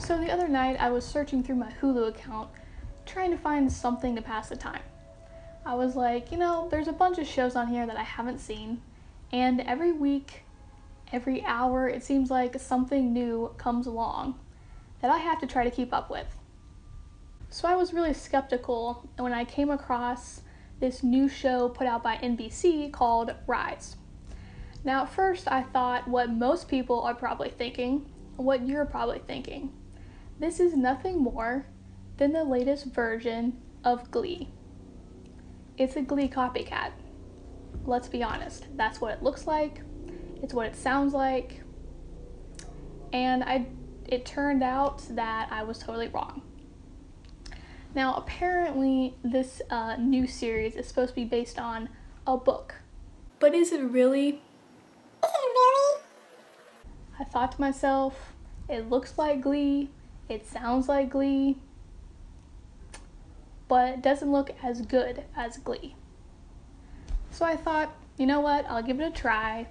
So the other night I was searching through my Hulu account trying to find something to pass the time. I was like, there's a bunch of shows on here that I haven't seen, and every week, every hour, it seems like something new comes along that I have to try to keep up with. So I was really skeptical when I came across this new show put out by NBC called Rise. Now at first I thought what most people are probably thinking, what you're probably thinking. This is nothing more than the latest version of Glee. It's a Glee copycat. Let's be honest, that's what it looks like, it's what it sounds like, and it turned out that I was totally wrong. Now apparently this new series is supposed to be based on a book, but is it really? I thought to myself, it looks like Glee, it sounds like Glee, but it doesn't look as good as Glee. So I thought, you know what, I'll give it a try.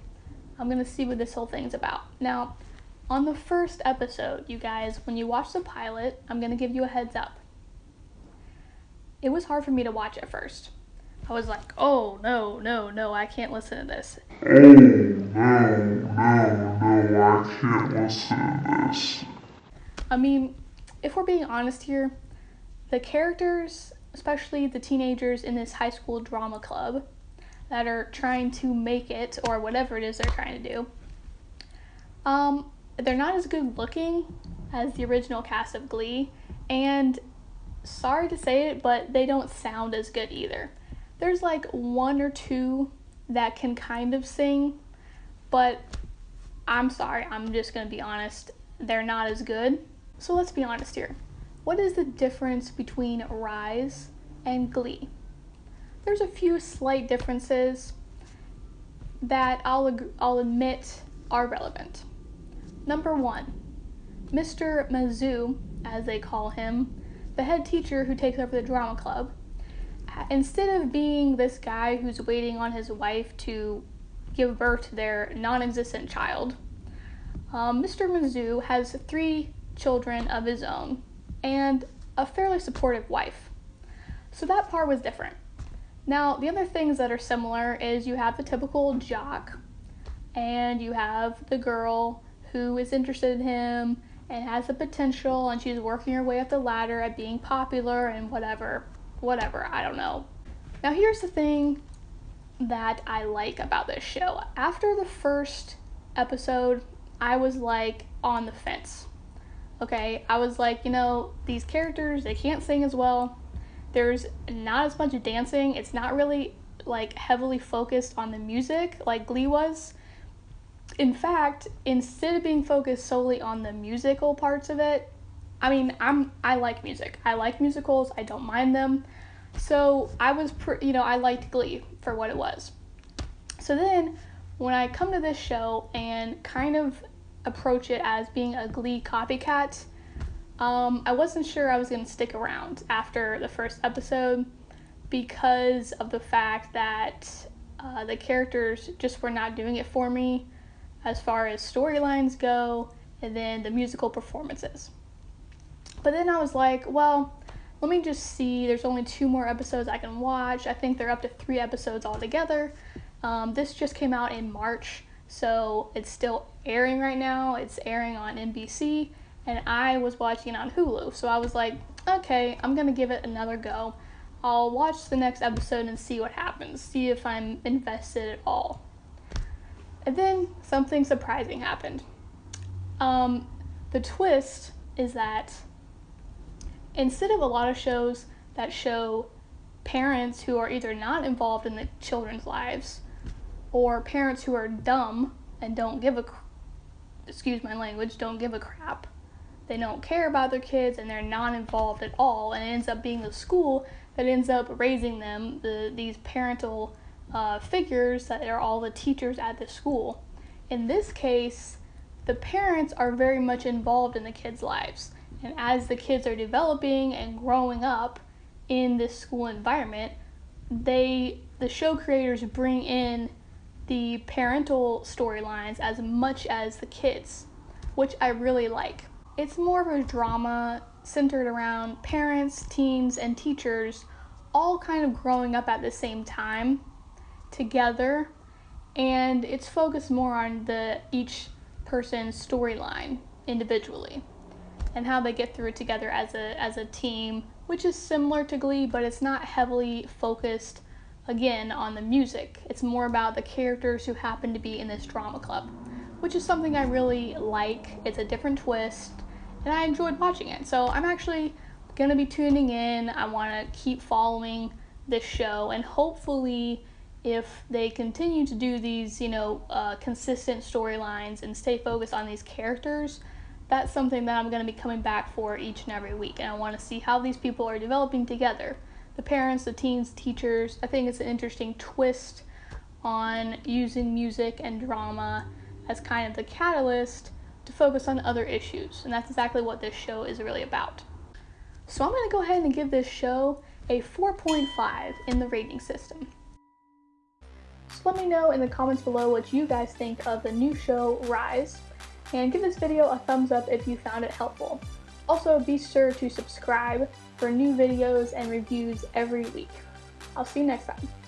I'm gonna see what this whole thing's about. Now, on the first episode, you guys, when you watch the pilot, I'm gonna give you a heads up. It was hard for me to watch at first. I was like, oh, no, I can't listen to this. Oh, no, I can't listen to this. I mean, if we're being honest here, the characters, especially the teenagers in this high school drama club that are trying to make it, or whatever it is they're trying to do, they're not as good looking as the original cast of Glee, and sorry to say it, but they don't sound as good either. There's like one or two that can kind of sing, but I'm sorry, I'm just gonna be honest, they're not as good. So let's be honest here. What is the difference between Rise and Glee? There's a few slight differences that I'll admit are relevant. Number one, Mr. Mizzou, as they call him, the head teacher who takes over the drama club, instead of being this guy who's waiting on his wife to give birth to their non-existent child, Mr. Mizzou has 3 children of his own and a fairly supportive wife. So that part was different. Now, the other things that are similar is you have the typical jock, and you have the girl who is interested in him and has the potential, and she's working her way up the ladder at being popular and whatever, I don't know. Now here's the thing that I like about this show. After the first episode, I was like on the fence. Okay, I was like, these characters, they can't sing as well. There's not as much dancing. It's not really like heavily focused on the music like Glee was. In fact, instead of being focused solely on the musical parts of it, I like music. I like musicals. I don't mind them. So I liked Glee for what it was. So then when I come to this show and kind of approach it as being a Glee copycat, I wasn't sure I was going to stick around after the first episode because of the fact that the characters just were not doing it for me as far as storylines go, and then the musical performances. But then I was like, well, let me just see. There's only 2 more episodes I can watch. I think they're up to 3 episodes altogether. This just came out in March, so it's still airing right now. It's airing on NBC, and I was watching it on Hulu. So I was like, okay, I'm going to give it another go. I'll watch the next episode and see what happens, see if I'm invested at all. And then something surprising happened. The twist is that instead of a lot of shows that show parents who are either not involved in the children's lives or parents who are dumb and don't give a crap, they don't care about their kids and they're not involved at all, and it ends up being the school that ends up raising them, these parental figures that are all the teachers at the school. In this case, the parents are very much involved in the kids' lives, and as the kids are developing and growing up in this school environment, the show creators bring in the parental storylines as much as the kids, which I really like. It's more of a drama centered around parents, teens, and teachers all kind of growing up at the same time together, and it's focused more on each person's storyline individually and how they get through it together as a team, which is similar to Glee, but it's not heavily focused again on the music. It's more about the characters who happen to be in this drama club, which is something I really like. It's a different twist, and I enjoyed watching it. So I'm actually gonna be tuning in. I want to keep following this show, and hopefully if they continue to do these, consistent storylines and stay focused on these characters, that's something that I'm going to be coming back for each and every week. And I want to see how these people are developing together. The parents, the teens, teachers. I think it's an interesting twist on using music and drama as kind of the catalyst to focus on other issues. And that's exactly what this show is really about. So I'm going to go ahead and give this show a 4.5 in the rating system. So let me know in the comments below what you guys think of the new show, Rise, and give this video a thumbs up if you found it helpful. Also, be sure to subscribe for new videos and reviews every week. I'll see you next time.